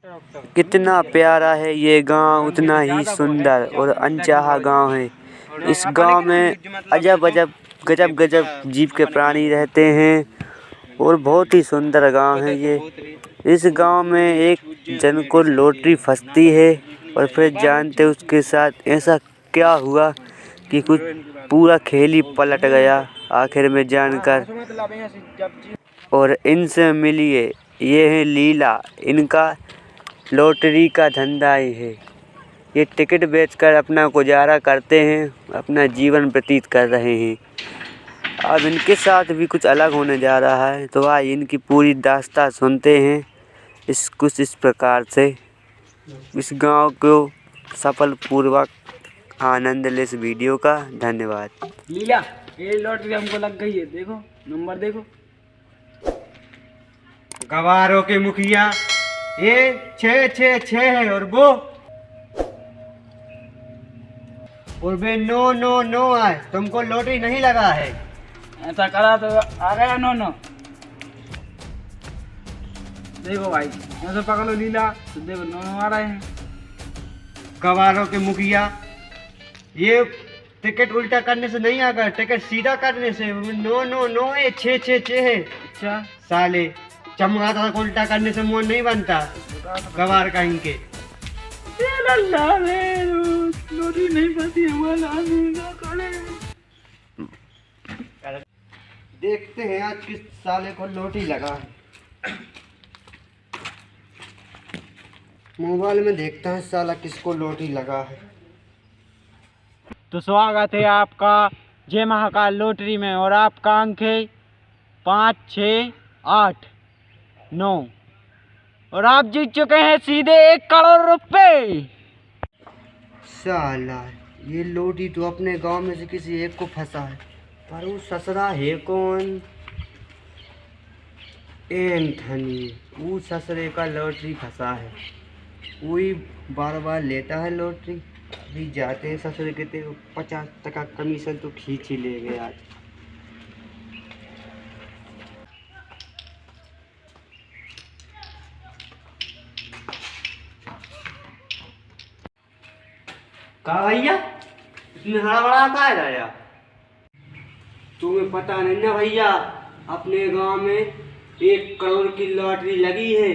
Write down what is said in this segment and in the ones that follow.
कितना प्यारा है ये गांव, उतना ही सुंदर और अनचाहा गांव है। इस गांव में अजब अजब गजब गजब जीव के प्राणी रहते हैं और बहुत ही सुंदर गांव है ये। इस गांव में एक जन को लॉटरी फंसती है और फिर जानते उसके साथ ऐसा क्या हुआ कि कुछ पूरा खेल ही पलट गया आखिर में जानकर। और इनसे मिलिए, ये है लीला, इनका लॉटरी का धंधा ही है। ये टिकट बेचकर अपना गुजारा करते हैं, अपना जीवन व्यतीत कर रहे हैं। अब इनके साथ भी कुछ अलग होने जा रहा है, तो आइए इनकी पूरी दास्तान सुनते हैं कुछ इस प्रकार से। इस गांव को सफल पूर्वक आनंद ले इस वीडियो का। धन्यवाद। लीला, ये लॉटरी हमको लग गई है, देखो नंबर देखो। गवारों के मुखिया, ये 666 है और वो 999 है। तुमको लॉटरी नहीं लगा है। ऐसा करा तो आ गया 9 देखो भाई, ऐसे पकड़ो लीला तो देखो 9 आ रहे हैं। गवारों के मुखिया, ये टिकट उल्टा करने से नहीं आगा, टिकट सीधा करने से 999 है, 666 है। अच्छा साले चमगादड़ को उल्टा करने से मुंह नहीं बनता। गवार कहीं के लॉटरी नहीं पड़ती हमारा। देखते हैं आज किस साले को लॉटरी लगा है। मोबाइल में देखता है साला किसको लॉटरी लगा है। तो स्वागत है आपका जय महाकाल लॉटरी में, और आपका अंक है 5, 6, 8, 9 और आप जीत चुके हैं सीधे 1 करोड़ रुपए। साला ये लॉटरी तो अपने गांव में से किसी एक को फंसा है, पर वो ससरा है कौन? एंथनी, वो ससरे का लॉटरी फंसा है। वही बार बार लेता है लॉटरी। भी जाते हैं ससुर के, 50% कमीशन तो खींच ही ले गए आज। कहा भैया, इसमें हड़बड़ा का है यार? तुम्हें पता नहीं ना भैया, अपने गांव में 1 करोड़ की लॉटरी लगी है।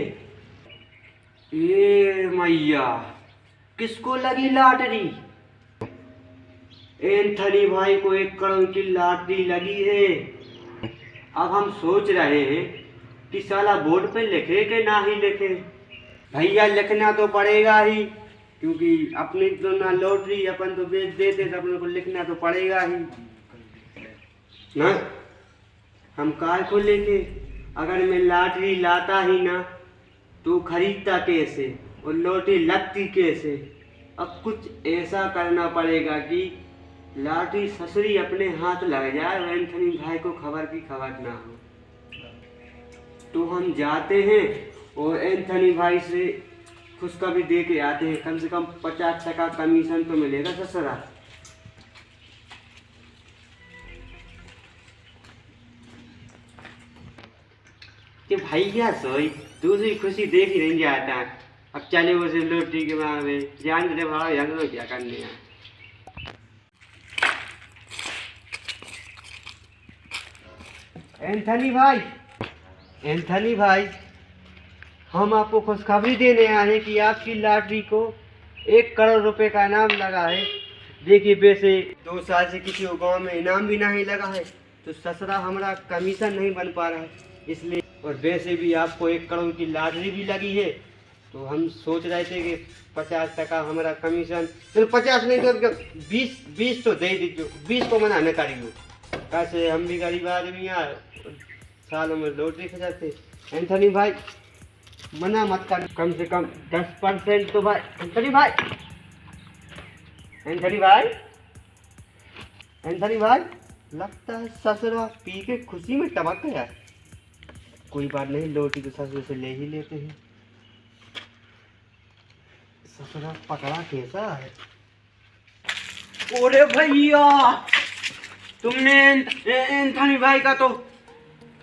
ये मैया, किसको लगी लॉटरी? एंथनी भाई को 1 करोड़ की लॉटरी लगी है। अब हम सोच रहे हैं कि साला बोर्ड पे लिखे कि ना ही लिखे। भैया लिखना तो पड़ेगा ही, क्योंकि अपनी तो ना लॉटरी अपन तो बेच देते, तो अपने को लिखना तो पड़ेगा ही ना। हम कार को लेके, अगर मैं लॉटरी लाता ही ना तो खरीदता कैसे और लॉटरी लगती कैसे? अब कुछ ऐसा करना पड़ेगा कि लॉटरी ससुरी अपने हाथ लग जाए और एंथनी भाई को खबर की खबर ना हो। तो हम जाते हैं और एंथनी भाई से खुशखबरी दे के आते हैं। कम से कम 50% कमीशन तो मिलेगा ससुरा। कि भैया सोई दूसरी खुशी देख ही नहीं जाता। अब चले उसे लॉटरी के मारे जान दे भाड़ा, जान दो क्या करने हैं। एंथनी भाई, हम आपको खुशखबरी देने आए हैं कि आपकी लॉटरी को 1 करोड़ रुपए का इनाम लगा है। देखिए, वैसे 2 साल से किसी गांव में इनाम भी नहीं लगा है, तो ससुरा हमारा कमीशन नहीं बन पा रहा है, इसलिए। और वैसे भी आपको 1 करोड़ की लॉटरी भी लगी है, तो हम सोच रहे थे कि 50% हमारा कमीशन, तो 50 नहीं तो 20 तो दे दीजिए। 20 को मना न करिए, कैसे हम भी गरीब आदमी हैं, सालों में लॉटरी खजाते। एंथनी भाई मना मत कर, कम से कम 10% तो भाई। एंथनी भाई लगता है ससुरा पी के खुशी में टपक गया। कोई बात नहीं, लॉटरी तो ससुर से ले ही लेते हैं। ससुरा पकड़ा कैसा है? ओरे भैया, तुमने एंथनी भाई का तो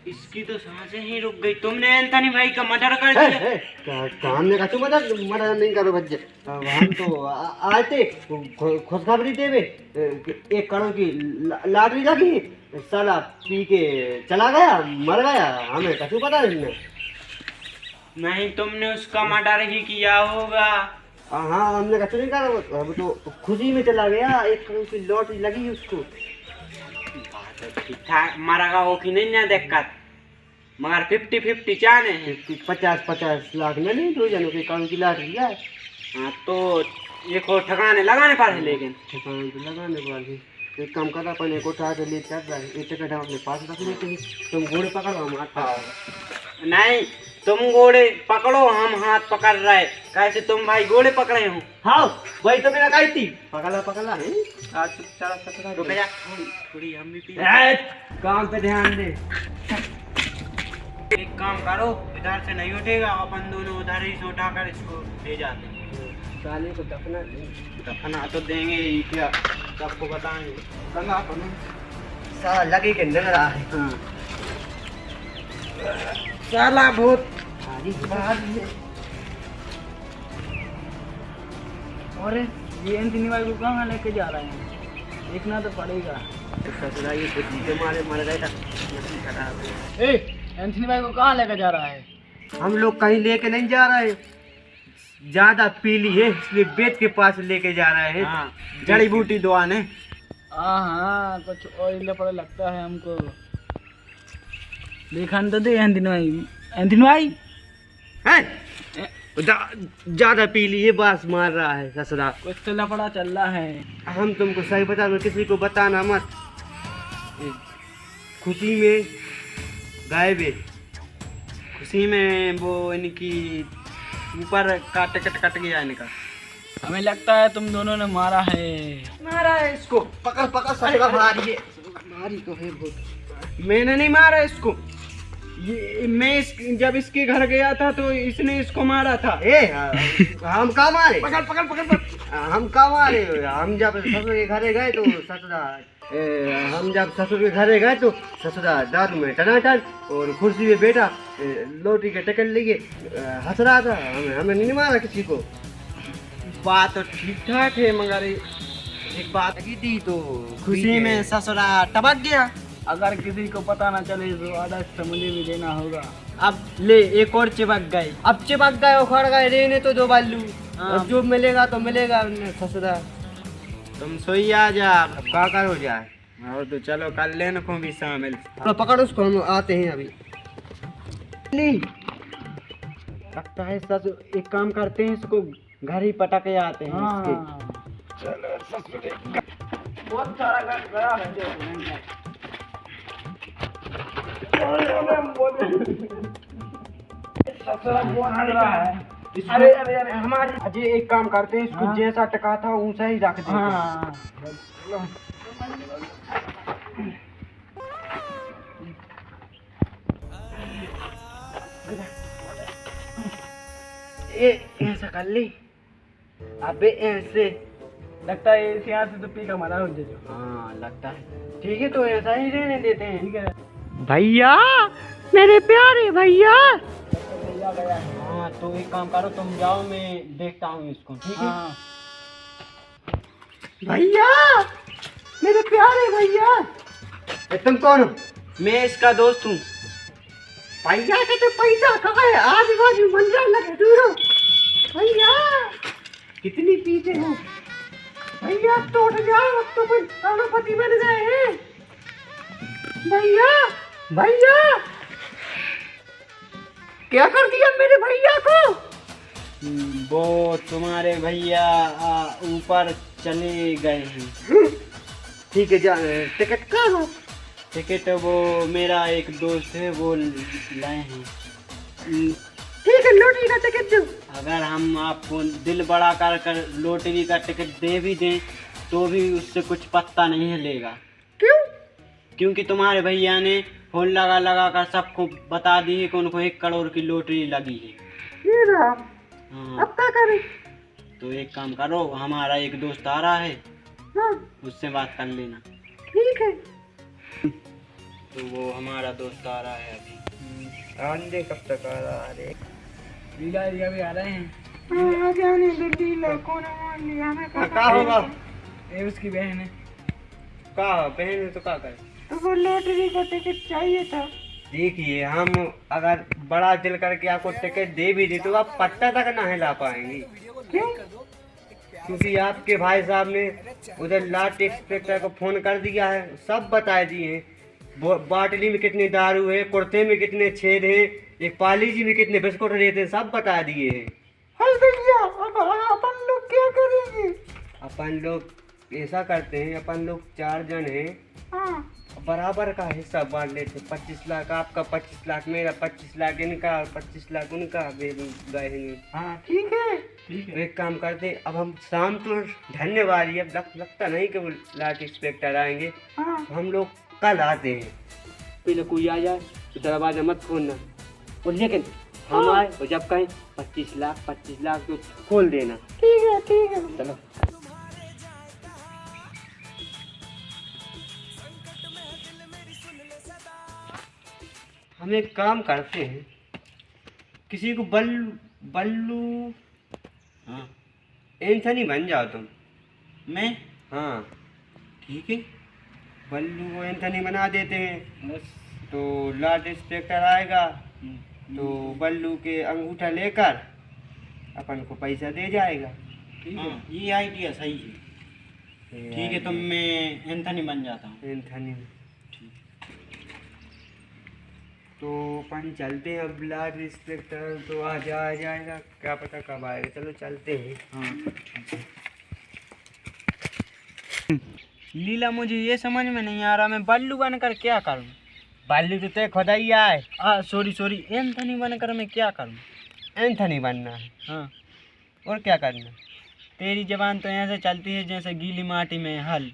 इसकी तो सांसें ही रुक गई। तुमने एंथनी भाई का मर्डर कर दिया। हमने कहा तुम मर्डर नहीं करो बच्चे। हम तो आए थे खुशखबरी देवे, 1 करोड़ की लॉटरी लगी, साला पी के चला गया, मर गया। हमें कछु पता नहीं, तुमने उसका मर्डर ही किया होगा। हाँ, हमने कछु नहीं करा, अब तो खुशी में चला गया। 1 करोड़ की लॉटरी लगी उसको। ठीक ठाक मरेगा वो की नहीं ना दिक्कत, मगर 50-50 चाहने हैं। 50-50 लाख में नहीं, 2 जनों के करोड़ की लॉटरी है। हाँ तो एक और ठिकाने लगाने पर है, लेकिन ठिकाने तो लगाने पर है। एक काम कर, अपन एक उठा के ले चल रहा है, एक टिकट हम अपने पास रख लेते हैं। तुम घोड़े पकड़ो, हम हाथ पकड़ो। नहीं, तुम घोड़े पकड़ो, हम हाथ पकड़ रहे। कैसे तुम भाई घोड़े पकड़े हो? हाँ वही तो मेरा कही थी। पकड़ा है आज चला रुक जा, थोड़ी हम भी पी। काम पे ध्यान दे। एक काम करो, इधर से नहीं उठेगा, अपन दोनों उधर ही से उठाकर इसको ले जाते हैं। साले को दफना तो देंगे ही, क्या सबको बताएंगे। साला लगे के नजर रहा है। हाँ। साला बहुत और ये एंथनी भाई को कहाँ लेके जा रहे हैं? देखना तो पड़ेगा। ससुरा ये कुछ जीते मारे मर गए था। एंथनी भाई को कहाँ लेके जा रहा है? हम लोग कहीं लेके नहीं जा रहे, ज्यादा पीली है इसलिए वेद के पास लेके जा रहे हैं। हाँ, जड़ी बूटी दुआने। हाँ, कुछ ऑयल पड़ा लगता है हमको। देखा तो दे एंथनी भाई है ज्यादा पीली है, बास मार रहा है ससुरा। कुछ तो लफड़ा चल रहा है। हम तुमको सही बता दो, किसी को बताना मत। खुशी में गायबे, खुशी में वो इनकी ऊपर का टिकट कट गया इनका। हमें लगता है तुम दोनों ने मारा है इसको। पकड़ ससुरा मारी तो है बहुत। मैंने नहीं मारा इसको, ये मैं जब इसके घर गया था तो इसने इसको मारा था। हम कहाँ मारे? पकड़ हम कहाँ मारे? हम जब ससुर के घरे गए तो ससुरा दारू में टनाटन और कुर्सी पे बैठा, लोटी के टिकट लिए हंस रहा था। हमें नहीं मारा किसी को। बात तो ठीक ठाक है, मगर एक बात की थी तो खुशी में ससुरा टपक गया। अगर किसी को पता ना चले तो आधा हिस्सा मुझे भी देना होगा। अब ले, एक और चिपक गए। अब चिपक गए, उखड़ गए, रहने तो दो बालू। अब जो मिलेगा तो मिलेगा ससुरा। तुम सोई आ जा, अब क्या करो जाए। और तो चलो कल लेने को भी शामिल। तो पकड़ उसको, हम आते हैं अभी। लगता है ससुर, एक काम करते हैं, इसको घर ही पटक के आते हैं। हाँ। चलो ससुर, बहुत सारा घर गया है। अरे हमारे अजय एक काम करते हैं, इसको हाँ? जैसा टका था ऊंचा ही रख देते। हाँ। ऐसा कर ली। अबे ऐसे लगता है इस यहाँ से तो पी का मारा हो जाए। हाँ लगता है। ठीक है, तो ऐसा ही रहने देते हैं। ठीक है भैया, मेरे प्यारे भैया। भैया गया है। हाँ तो एक काम करो, तुम जाओ, मैं देखता हूँ इसको। ठीक है। हाँ। भैया, मेरे प्यारे भैया। तुम कौन हो? मैं इसका दोस्त हूँ। भैया का तो पैसा कहाँ है? आदिवासी मंदिर लगे दूर। भैया कितनी पीछे हो भैया, तो उठ जाओ, अब तो कोई करोड़पति बन गए हैं। भैया भैया, क्या कर दिया मेरे भैया को? वो तुम्हारे भैया ऊपर चले गए हैं। ठीक है, जा टिकट कहाँ? टिकट वो मेरा एक दोस्त है, वो लाए हैं। ठीक है, लॉटरी का टिकट दो। अगर हम आपको दिल बड़ा कर लॉटरी का टिकट दे भी दें तो भी उससे कुछ पत्ता नहीं हिलेगा। क्यों? क्योंकि तुम्हारे भैया ने फोन लगा कर सबको बता दी है कि उनको 1 करोड़ की लॉटरी लगी है। हाँ। अब क्या करें? तो एक काम करो, हमारा एक दोस्त आ रहा है। हाँ। उससे बात कर लेना। ठीक है। तो वो हमारा दोस्त आ रहा है अभी। आंधे कब तक आ रहा है? लीला जी अभी आ रहे हैं। हाँ, जाने दो लीला कौन मान लिया हमें क्या होगा? ये उसकी बहन है। का बहन है तो क्या करे? तो वो लॉटरी का टिकट चाहिए था। देखिए, हम अगर बड़ा दिल करके आपको टिकट दे भी दे तो आप पट्टा तक ना हिला पाएंगे। क्यों? क्योंकि आपके भाई साहब ने उधर लाट इंस्पेक्टर को फोन कर दिया है, सब बता दिए हैं। बाटली में कितने दारू है, कुर्ते में कितने छेद है, एक पाली जी में कितने बिस्कुट रहते हैं, सब बता दिए हैं। भैया अब अपन लोग क्या करेंगे? अपन लोग ऐसा करते हैं, अपन लोग 4 जन हैं, हाँ बराबर का हिस्सा बांट लेते। 25 लाख आपका, 25 लाख मेरा, 25 लाख इनका, 25 लाख उनका। हाँ ठीक है। तो एक काम करते, अब हम शाम तो धन्यवाद, अब लगता नहीं कि वो लाट इंस्पेक्टर आएंगे। हाँ तो हम लोग कल आते हैं। पहले कोई आ जाए तो दरवाजा मत खोलना, और लेकिन हम आए और जब कहें 25 लाख तो खोल देना। ठीक है। चलो। हम एक काम करते हैं, किसी को बल्लू हाँ एंथनी बन जाओ तुम। मैं? हाँ, ठीक है। बल्लू को एंथनी बना देते हैं। बस तो लाट इंस्पेक्टर आएगा तो बल्लू के अंगूठा लेकर अपन को पैसा दे जाएगा। ठीक है, ये आइडिया सही है। ठीक है, तो मैं एंथनी बन जाता हूँ। एंथनी। तो अपन चलते हैं। अब लाट इंस्पेक्टर तो आ जाएगा, क्या पता कब आएगा। चलो चलते हैं। हाँ। लीला, मुझे ये समझ में नहीं आ रहा, मैं बल्लू बनकर क्या करूं? बल्लू तो ते खुदा ही आए। सॉरी, एंथनी बनकर मैं क्या करूं? एंथनी बनना है। हाँ, और क्या करना? तेरी जबान तो ऐसे चलती है जैसे गीली माटी में हल।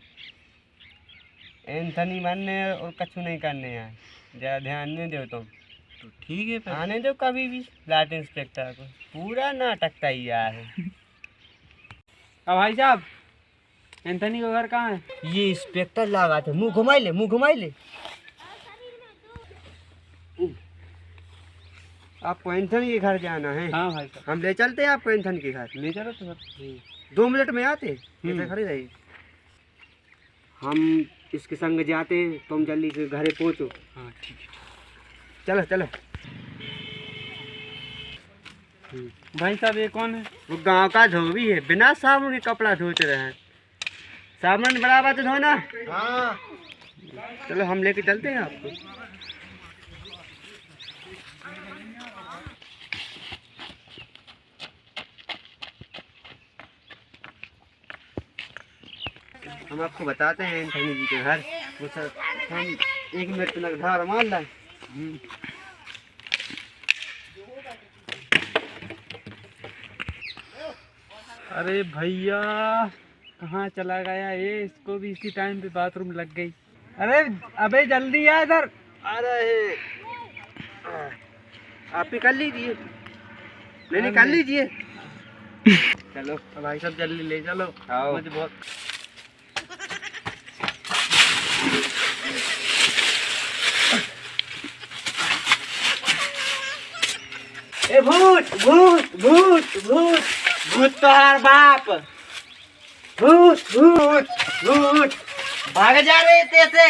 एंथनी बनने और कछु नहीं करने हैं, ज़्यादा ध्यान नहीं दो तुम। तो ठीक है फिर। आने दो कभी भी लाट इंस्पेक्टर को, पूरा नाटक तैयार है। अब भाई साहब, एंथनी का घर कहाँ है? ये इंस्पेक्टर लगा थे, मुंह घुमाई ले। आपको एंथनी के घर जाना है? हाँ भाई साहब। हम ले चलते हैं आपको एंथनी के घर। ले चलो तो सर। 2 मिनट में आते, ऐसे खड़े रहिए। हम इसके संग जाते हैं, तुम जल्दी से घरे पहुँचो। हाँ ठीक है। चलो। भाई साहब, ये कौन है? वो गांव का धोबी है, बिना साबुन के कपड़ा धोते रहे। साबुन बराबर तो धोना। हाँ। चलो हम लेके चलते हैं आपको। हम आपको बताते हैं एंथनी जी के घर। वो सर हम 1 मिनट में धार मार लाए। अरे भैया, कहाँ चला गया ये? इसको भी इसी टाइम पे बाथरूम लग गई। अरे अबे जल्दी आ इधर। अरे आप ही कर लीजिए, नहीं कर लीजिए। चलो भाई साहब जल्दी ले चलो। आओ। मुझे बहुत ए भूत तोहार बाप। भूत भाग जा रहे थे।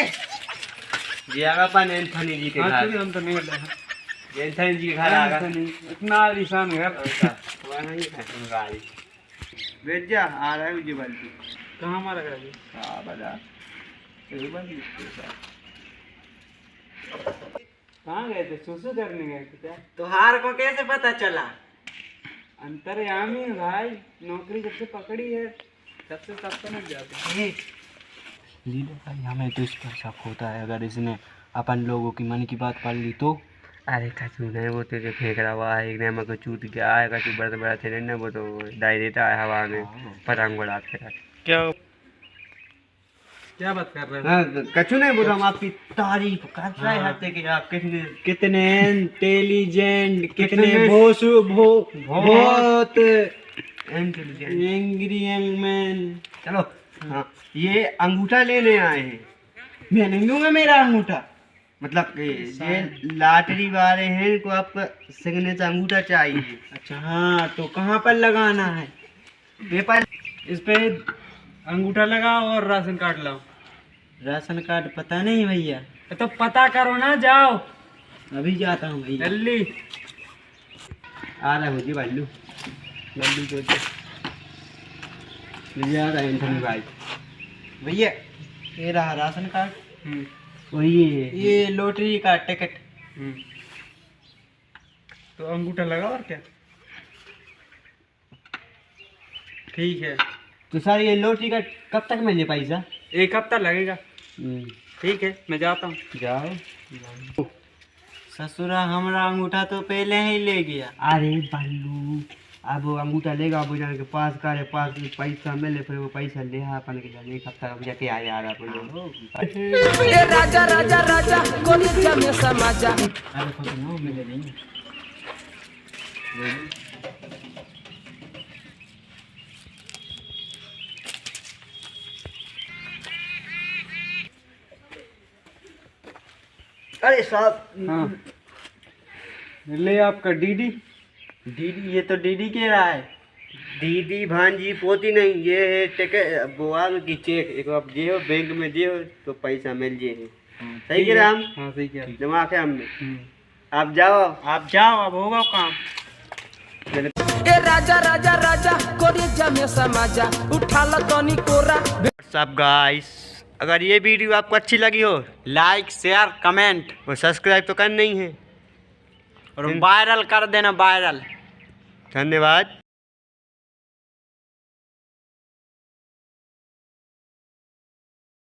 जी अपन एंथनी जी के घर। हम तो नहीं ले। एंथनी जी के घर आ गए। इतना आलीशान घर। बैठ जा, आ रहा है मुझे बल्कि। कहाँ हमारा घर है? हाँ बता। कहाँ गए थे? सुसु करने गए थे क्या? तुहार को कैसे पता चला? अंतर्यामी है भाई, नौकरी जब से पकड़ी है सबसे सब समझ जाते हैं। लीला भाई, हमें तो इस पर शक होता है, अगर इसने अपन लोगों की मन की बात पढ़ ली तो। अरे कचू नहीं, वो तेरे फेंक रहा हुआ है, एक ने हमको चूत गया है। कचू बड़ा थे ना, वो तो डाई देता है हवा में, पतंग उड़ाते रहते। क्या बात कर रहे हाँ, कचू नहीं बोल रहा, हम आपकी तारीफ कर रहे हैं कि आप कितने इंटेलिजेंट, कितने बहुत इंटेलिजेंट। Angry young man. चलो हाँ, ये अंगूठा लेने आए हैं। मैं नहीं लूंगा मेरा अंगूठा। मतलब ये लॉटरी वाले हैं, इनको आपका सिग्नेचर अंगूठा चाहिए। अच्छा हाँ, तो कहाँ पर लगाना है? पेपर इस पे अंगूठा लगाओ और राशन कार्ड लाओ। राशन कार्ड पता नहीं भैया। तो पता करो ना, जाओ। अभी जाता हूँ भैया। जल्दी आ रहा मुझे बल्लू, बल्लू तो मुझे आ रहा है एंथनी भाई। भैया, ये रहा राशन कार्ड, वही ये लॉटरी का टिकट। तो अंगूठा लगाओ और क्या। ठीक है। तो सर ये लॉटरी का कब तक मिले पैसा? 1 हफ्ता लगेगा। ठीक है, मैं जाता हूँ। जाओ। ससुरा हमारा अंगूठा तो पहले ही ले गया। अरे बल्लू, अब वो अंगूठा लेगा, वो जाने के पास करे, पास में पैसा मिले, फिर वो पैसा ले अपन के जाने 1 हफ्ता जाके आ जा रहा अपन। ये राजा राजा राजा कोनी जमे समाजा। अरे तो ना मिले नहीं। अरे साहब, हाँ, ले आपका डीडी। दीदी, ये तो दीदी कह रहा है। दीदी भांजी पोती नहीं, ये है टिकट बुआ की चेक। एक आप दियो बैंक में दियो तो पैसा मिल जाए। सही कह रहा हम? हाँ सही कह रहे। दिमाग है हमने। आप जाओ, आप जाओ, अब होगा काम। ये राजा राजा राजा कोनी जमे समाजा। उठा लो तनी कोरा। सब गाइस, अगर ये वीडियो आपको अच्छी लगी हो, लाइक शेयर कमेंट वो सब्सक्राइब तो करना ही है। और वायरल कर देना, वायरल। धन्यवाद।